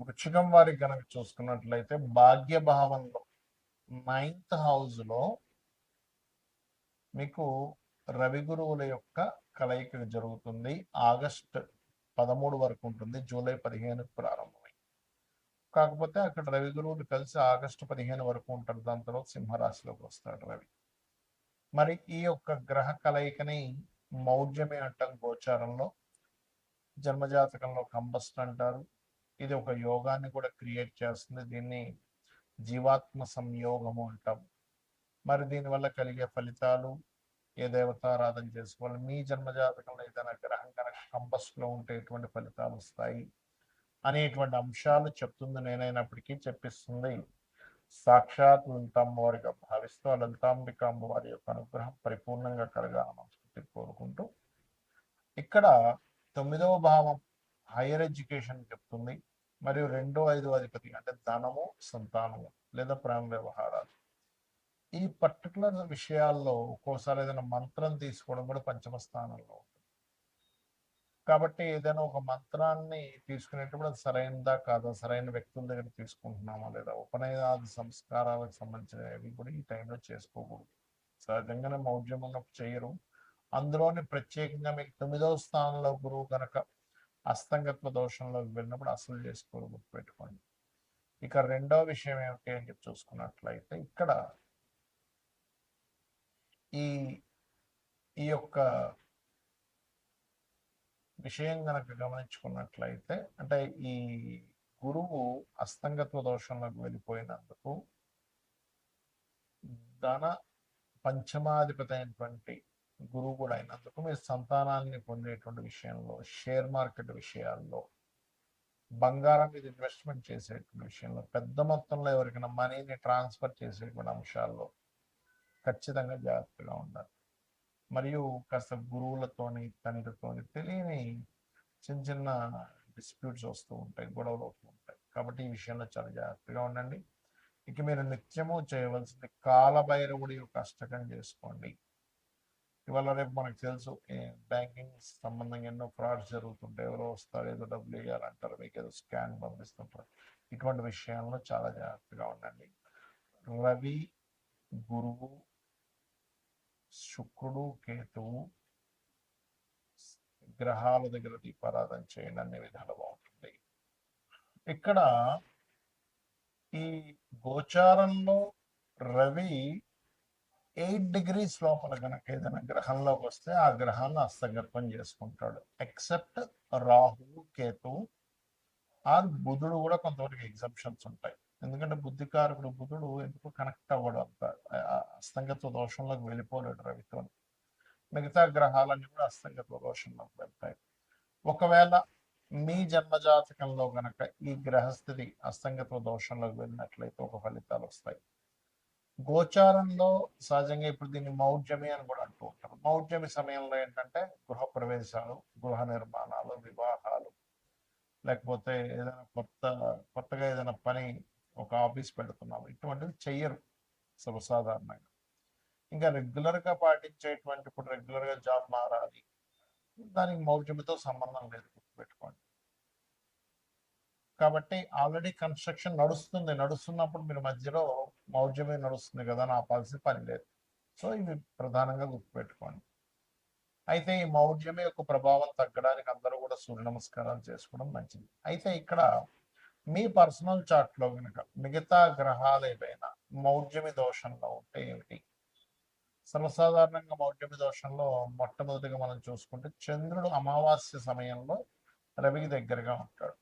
వృశ్చికం వారికి గనక చూసుకున్నట్లయితే భాగ్య భావంలో 9th హౌస్ లో మీకు రవి గురువుల యొక్క కలయిక జరుగుతుంది. ఆగస్ట్ 13 వరకు ఉంటుంది. జూలై 15 ప్రారంభమై, కాకపోతే అక్కడ రవి గురువులు కలిసి ఆగస్టు 15 వరకు ఉంటారు. దాని తర్వాత సింహరాశిలోకి వస్తాడు రవి. మరి ఈ యొక్క గ్రహ కలయికని మౌఢ్యమి అంటాం గోచారంలో, జన్మజాతకంలో కంబస్ట్ అంటారు. ఇది ఒక యోగాన్ని కూడా క్రియేట్ చేస్తుంది. దీన్ని జీవాత్మ సంయోగము అంటాం. మరి దీనివల్ల కలిగే ఫలితాలు, ఏ దేవతారాధన చేసుకోవాలి, మీ జన్మజాతకంలో ఏదైనా గ్రహం కనుక కంబస్ట్లో ఉంటే ఎటువంటి ఫలితాలు వస్తాయి అనేటువంటి అంశాలు చెప్తుంది. నేనైనప్పటికీ చెప్పిస్తుంది సాక్షాత్ లలితాంబవారిగా భావిస్తూ ఆ లలితాంబిక అమ్మవారి యొక్క అనుగ్రహం పరిపూర్ణంగా కలగాలని మనస్ఫూర్తిగా కోరుకుంటూ, ఇక్కడ 9వ భావం హైయర్ ఎడ్యుకేషన్ చెప్తుంది. మరియు 2, 5 అధిపతి అంటే ధనము, సంతానము లేదా ప్రేమ వ్యవహారాలు. ఈ పర్టికులర్ విషయాల్లో ఒక్కోసారి ఏదైనా మంత్రం తీసుకోవడం కూడా పంచమ స్థానంలో ఉంటుంది. కాబట్టి ఏదైనా ఒక మంత్రాన్ని తీసుకునేటప్పుడు అది సరైనదా కాదా, సరైన వ్యక్తుల దగ్గర తీసుకుంటున్నామా లేదా, ఉపనయనాది సంస్కారాలకు సంబంధించినవి కూడా ఈ టైంలో చేసుకోకూడదు. సహజంగానే మౌఢ్యం ఉన్నప్పుడు చేయరు. అందులోని ప్రత్యేకంగా మీకు 9వ స్థానంలో గురువు కనుక అస్తంగత్వ దోషంలోకి వెళ్ళినప్పుడు అసలు చేసుకోరు, గుర్తుపెట్టుకోండి. ఇక రెండవ విషయం ఏమిటి అని చెప్పి చూసుకున్నట్లయితే, ఇక్కడ ఈ ఈ యొక్క విషయం కనుక గమనించుకున్నట్లయితే, అంటే ఈ గురువు అస్తంగత్వ దోషంలోకి వెళ్ళిపోయినందుకు ధన పంచమాధిపతి అయినటువంటి గురువు కూడా అయినందుకు మీరు సంతానాన్ని పొందేటువంటి విషయంలో, షేర్ మార్కెట్ విషయాల్లో, బంగారం మీద ఇన్వెస్ట్మెంట్ చేసేటువంటి విషయంలో, పెద్ద మొత్తంలో ఎవరికైనా మనీని ట్రాన్స్ఫర్ చేసేటువంటి అంశాల్లో ఖచ్చితంగా జాగ్రత్తగా ఉండాలి. మరియు కాస్త గురువులతోని, తండ్రితోని తెలియని చిన్న చిన్న డిస్ప్యూట్స్ వస్తూ ఉంటాయి, గొడవలు అవుతూ ఉంటాయి. కాబట్టి ఈ విషయంలో చాలా జాగ్రత్తగా ఉండండి. ఇక మీరు నిత్యము చేయవలసింది కాలభైరవుడి యొక్క అష్టకం చేసుకోండి. ఇవాళ రేపు మనకు తెలుసు బ్యాంకింగ్ సంబంధంగా ఎన్నో ఫ్రాడ్స్ జరుగుతుంటాయి. ఎవరో వస్తారు, ఏదో డబ్బులు ఇవ్వాలంటారు, మీకు ఏదో స్కాన్ పంపిస్తుంటారు. ఇటువంటి విషయంలో చాలా జాగ్రత్తగా ఉండండి. రవి, గురువు, శుక్రుడు, కేతువు గ్రహాల దగ్గర దీపారాధన చేయండి, అన్ని విధాలు బాగుంటుంది. ఇక్కడ ఈ గోచారంలో రవి 8 degrees లోపల కనుక ఏదైనా గ్రహంలోకి వస్తే ఆ గ్రహాన్ని హస్తగతం చేసుకుంటాడు. ఎక్సెప్ట్ రాహువు, కేతువు ఆర్ బుధుడు కూడా కొంతవరకు ఎగ్జంప్షన్స్ ఉంటాయి. ఎందుకంటే బుద్ధికారకుడు బుధుడు ఎందుకు కనెక్ట్ అవ్వడు, అంత అస్తంగత్వ దోషంలోకి వెళ్ళిపోలేడు రవితో. మిగతా గ్రహాలన్నీ కూడా అస్తంగత్వ దోషంలోకి వెళ్తాయి. ఒకవేళ మీ జన్మజాతకంలో గనక ఈ గ్రహస్థితి అస్తంగత్వ దోషంలోకి వెళ్ళినట్లయితే ఒక ఫలితాలు వస్తాయి. గోచారంలో సహజంగా ఇప్పుడు దీన్ని మౌఢ్యమి అని కూడా అంటూ ఉంటారు. మౌఢ్యమి సమయంలో ఏంటంటే గృహ ప్రవేశాలు, గృహ నిర్మాణాలు, వివాహాలు, లేకపోతే ఏదైనా కొత్తగా ఏదైనా పని, ఒక ఆఫీస్ పెడుతున్నాము, ఇటువంటివి చెయ్యరు సర్వసాధారణంగా. ఇంకా రెగ్యులర్గా పాటించేటువంటి, ఇప్పుడు రెగ్యులర్గా జాబ్ మారాలి, దానికి మౌఢ్యమితో సంబంధం లేదు, గుర్తుపెట్టుకోండి. కాబట్టి ఆల్రెడీ కన్స్ట్రక్షన్ నడుస్తున్నప్పుడు మీరు మధ్యలో మౌఢ్యమే నడుస్తుంది కదా అని ఆపాల్సిన పని లేదు. సో ఇవి ప్రధానంగా గుర్తుపెట్టుకోండి. అయితే ఈ మౌఢ్యమే యొక్క ప్రభావం తగ్గడానికి అందరూ కూడా సూర్య నమస్కారాలు చేసుకోవడం మంచిది. అయితే ఇక్కడ మీ పర్సనల్ చార్ట్లో కనుక మిగతా గ్రహాలు ఏవైనా మౌఢ్యమి దోషంలో ఉంటే ఏమిటి? సర్వసాధారణంగా మౌఢ్యమి దోషంలో మొట్టమొదటిగా మనం చూసుకుంటే చంద్రుడు అమావాస్య సమయంలో రవికి దగ్గరగా ఉంటాడు.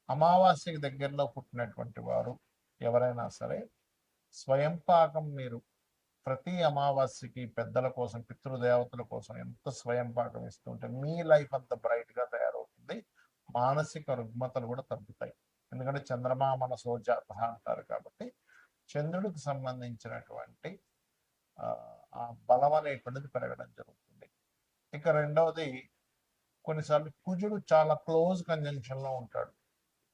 అమావాస్యకి దగ్గరలో పుట్టినటువంటి వారు ఎవరైనా సరే స్వయం పాకం మీరు ప్రతి అమావాస్యకి పెద్దల కోసం, పితృదేవతల కోసం ఎంత స్వయం పాకం ఇస్తుంటే మీ లైఫ్ అంత బ్రైట్గా తయారవుతుంది. మానసిక రుగ్మతలు కూడా తగ్గుతాయి. ఎందుకంటే చంద్రమా మనసో జాత అంటారు. కాబట్టి చంద్రుడికి సంబంధించినటువంటి ఆ బలం అనేటువంటిది పెరగడం జరుగుతుంది. ఇక రెండవది, కొన్నిసార్లు కుజుడు చాలా క్లోజ్ కంజంక్షన్లో ఉంటాడు.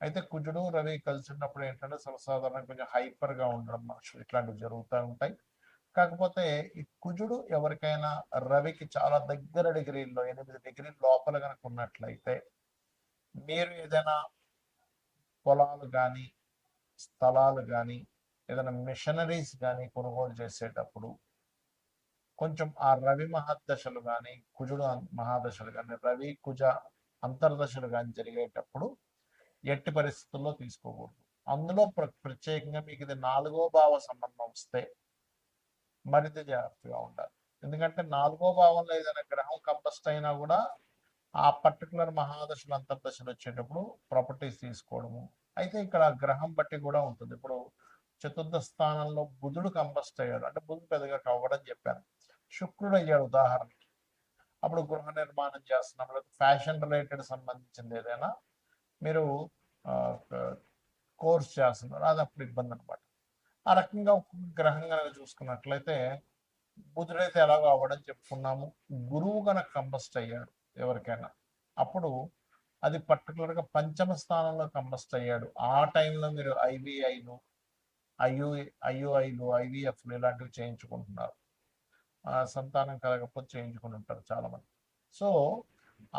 అయితే కుజుడు రవి కలిసి ఉన్నప్పుడు ఏంటంటే సర్వసాధారణంగా కొంచెం హైపర్గా ఉండడం, మనుషులు ఇట్లాంటివి జరుగుతూ ఉంటాయి. కాకపోతే ఈ కుజుడు ఎవరికైనా రవికి చాలా దగ్గర డిగ్రీల్లో 8 డిగ్రీల లోపల కనుక ఉన్నట్లయితే, మీరు ఏదైనా పొలాలు కానీ స్థలాలు కానీ ఏదైనా మిషనరీస్ కానీ కొనుగోలు చేసేటప్పుడు కొంచెం ఆ రవి మహాదశలు కానీ కుజుడు మహాదశలు కానీ రవి కుజ అంతర్దశలు కానీ జరిగేటప్పుడు ఎట్టి పరిస్థితుల్లో తీసుకోకూడదు. అందులో ప్రత్యేకంగా మీకు ఇది 4వ భావ సంబంధం వస్తే మరింత జాగ్రత్తగా ఉండాలి. ఎందుకంటే 4వ భావంలో ఏదైనా గ్రహం కంబస్ట్ అయినా కూడా ఆ పర్టికులర్ మహాదశలు అంతర్దశలు వచ్చేటప్పుడు ప్రాపర్టీస్ తీసుకోవడము. అయితే ఇక్కడ గ్రహం బట్టి కూడా ఉంటుంది. ఇప్పుడు చతుర్థ స్థానంలో బుధుడు కంబస్ట్ అయ్యాడు అంటే బుధుడు పెద్దగా కవ్వడం చెప్పాను. శుక్రుడు అయ్యాడు ఉదాహరణకి. అప్పుడు గృహ నిర్మాణం చేస్తున్నప్పుడు ఫ్యాషన్ రిలేటెడ్ సంబంధించింది ఏదైనా మీరు కోర్స్ చేస్తున్నారు, అది అప్పుడు ఇబ్బంది అనమాట. ఆ రకంగా ఒక్కొక్క గ్రహం కనుక చూసుకున్నట్లయితే బుధుడైతే ఎలాగో అవ్వడం చెప్పుకున్నాము. గురువు కనుక కంబస్ట్ అయ్యాడు ఎవరికైనా, అప్పుడు అది పర్టికులర్గా పంచమ స్థానంలో కంబస్ట్ అయ్యాడు. ఆ టైంలో మీరు ఐవీఐలు ఐయుఐలు ఐవీఎఫ్లు ఇలాంటివి చేయించుకుంటున్నారు. సంతానం కలగకపోతే చేయించుకుని ఉంటారు చాలామంది. సో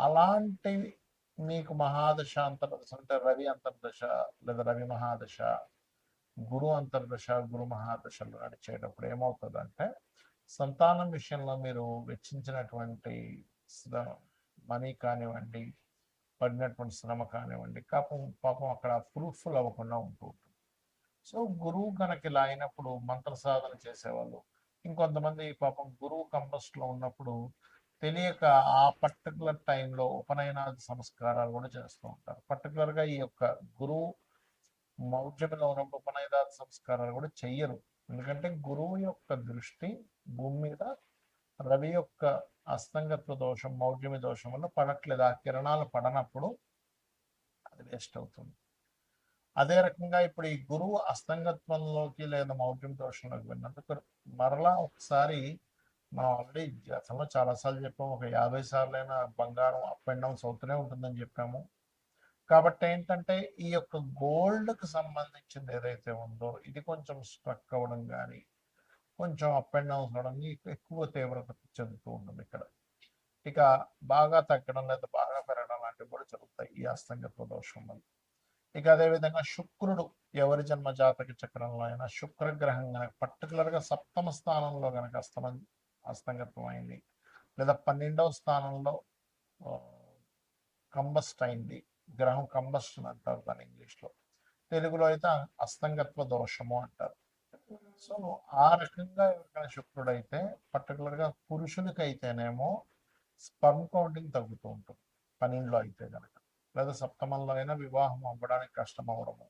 అలాంటివి మీకు మహాదశ అంతర్దశ అంటే రవి అంతర్దశ లేదా రవి మహాదశ గురు అంతర్దశ గురు మహాదశలు నడిచేటప్పుడు ఏమవుతుందంటే సంతానం విషయంలో మీరు వెచ్చించినటువంటి మనీ కానివ్వండి, పడినటువంటి శ్రమ కానివ్వండి, పాపం అక్కడ ఫ్రూట్ఫుల్ అవ్వకుండా ఉంటుంది. సో గురువు కనుక ఇలా అయినప్పుడు మంత్ర సాధన చేసేవాళ్ళు, ఇంకొంతమంది పాపం గురువు కంబస్ట్లో ఉన్నప్పుడు తెలియక ఆ పర్టికులర్ టైంలో ఉపనయనాది సంస్కారాలు కూడా చేస్తూ ఉంటారు. పర్టికులర్గా ఈ యొక్క గురువు మౌఢ్యంలో ఉన్నప్పుడు ఉపనయనాది సంస్కారాలు కూడా చెయ్యరు. ఎందుకంటే గురువు యొక్క దృష్టి భూమి మీద రవి యొక్క అస్తంగత్వ దోషం మౌఢ్యమి దోషం వల్ల పడట్లేదు. ఆ కిరణాలు పడనప్పుడు అది వేస్ట్ అవుతుంది. అదే రకంగా ఇప్పుడు ఈ గురువు అస్తంగత్వంలోకి లేదా మౌఢ్యం దోషంలోకి వెళ్ళినందుకు మరలా ఒకసారి మనం ఆల్రెడీ గతంలో చాలాసార్లు చెప్పాము, ఒక 50 సార్లైనా బంగారం అప్ అండ్ డౌన్స్ అవుతూనే ఉంటుందని చెప్పాము. కాబట్టి ఏంటంటే ఈ యొక్క గోల్డ్కి సంబంధించింది ఏదైతే ఉందో ఇది కొంచెం స్ట్రక్ అవ్వడం కానీ కొంచెం అప్ అండ్ డౌన్స్ అవ్వడం ఎక్కువ తీవ్రత చెందుతూ ఉంటుంది ఇక్కడ. ఇక బాగా తగ్గడం లేదా బాగా పెరగడం లాంటివి కూడా జరుగుతాయి ఈ అస్తంగత్వ దోషం వల్ల. ఇక అదేవిధంగా శుక్రుడు ఎవరి జన్మ జాతక చక్రంలో అయినా శుక్రగ్రహం కనుక పర్టికులర్గా సప్తమ స్థానంలో కనుక అస్తంగత్వం అయింది లేదా 12వ స్థానంలో కంబస్ట్ అయింది, గ్రహం కంబస్షన్ అంటారు దాని ఇంగ్లీష్లో, తెలుగులో అయితే అస్తంగత్వ దోషము అంటారు. సో ఆ రకంగా ఎవరికైనా శుక్రుడు అయితే పర్టికులర్గా పురుషులకి అయితేనేమో స్పర్మ్ కౌంటింగ్ తగ్గుతూ ఉంటుంది 12లో అయితే కనుక, లేదా సప్తమంలో అయినా వివాహం అవ్వడానికి కష్టం అవ్వడము,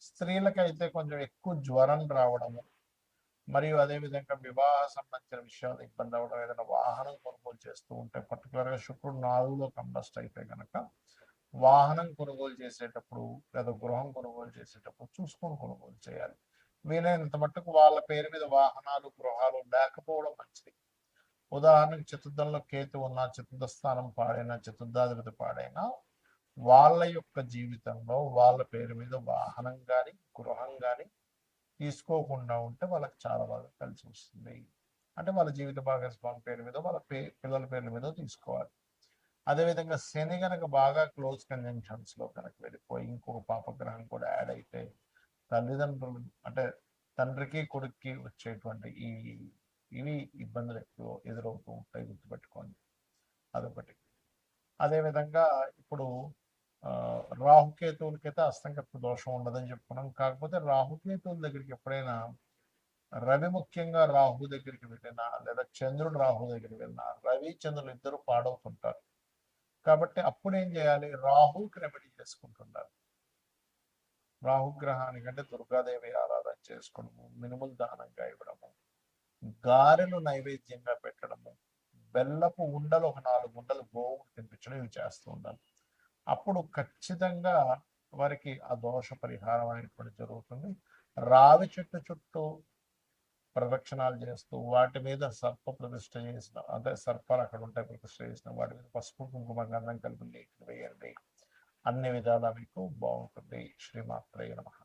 స్త్రీలకైతే కొంచెం ఎక్కువ జ్వరం రావడము, మరియు అదేవిధంగా వివాహ సంబంధించిన విషయాలు ఇబ్బంది అవ్వడం, ఏదైనా వాహనం కొనుగోలు చేస్తూ ఉంటే పర్టికులర్గా శుక్రుడు 4లో కంబస్ట్ అయితే కనుక వాహనం కొనుగోలు చేసేటప్పుడు లేదా గృహం కొనుగోలు చేసేటప్పుడు చూసుకొని కొనుగోలు చేయాలి. వీలైనంత మట్టుకు వాళ్ళ పేరు మీద వాహనాలు గృహాలు లేకపోవడం మంచిది. ఉదాహరణకు చతుర్థంలో కేతు ఉన్న, చతుర్థ స్థానం పాడైనా, చతుర్థాధిపతి పాడైనా వాళ్ళ యొక్క జీవితంలో వాళ్ళ పేరు మీద వాహనం కానీ గృహం కానీ తీసుకోకుండా ఉంటే వాళ్ళకి చాలా బాగా కలిసి వస్తుంది. అంటే వాళ్ళ జీవిత భాగస్వామి పేరు మీద వాళ్ళ పిల్లల పేర్ల మీద తీసుకోవాలి. అదేవిధంగా శని కనుక బాగా క్లోజ్ కంజంక్షన్స్లో కనుక వెళ్ళిపోయి ఇంకొక పాపగ్రహం కూడా యాడ్ అయితే తల్లిదండ్రులు అంటే తండ్రికి కొడుక్కి వచ్చేటువంటి ఇవి ఇబ్బందులు ఎక్కువ ఎదురవుతూ ఉంటాయి, గుర్తుపెట్టుకోండి. అదొకటి. అదేవిధంగా ఇప్పుడు రాహుకేతువులకైతే అస్తంగత్వ దోషం ఉండదని చెప్పుకున్నాం. కాకపోతే రాహుకేతువుల దగ్గరికి ఎప్పుడైనా రవి ముఖ్యంగా రాహు దగ్గరికి వెళ్ళినా లేదా చంద్రుడు రాహు దగ్గరికి వెళ్ళినా రవి చంద్రులు ఇద్దరు పాడవుతుంటారు. కాబట్టి అప్పుడు ఏం చేయాలి, రాహుకి రెమెడీ చేసుకుంటున్నారు. రాహుగ్రహానికంటే దుర్గాదేవి ఆరాధన చేసుకోవడము, మినుములు దానంగా ఇవ్వడము, గారెలు నైవేద్యంగా పెట్టడము, బెల్లపు ఉండలు ఒక 4 ఉండలు గోవుకు తినిపించడం, ఇవి చేస్తూ ఉండాలి. అప్పుడు ఖచ్చితంగా వారికి ఆ దోష పరిహారం అనేటువంటి జరుగుతుంది. రావి చెట్టు చుట్టూ ప్రదక్షిణాలు చేస్తూ వాటి మీద సర్ప ప్రతిష్ఠ చేసిన, అంటే సర్పాలు అక్కడ ఉంటాయి ప్రతిష్ఠ చేసిన వాటి మీద పసుపు కుంకుమ గంధం కలిపి వేయండి. అన్ని విధాలా మీకు బాగుంటుంది. శ్రీమాత్రేయ నమః.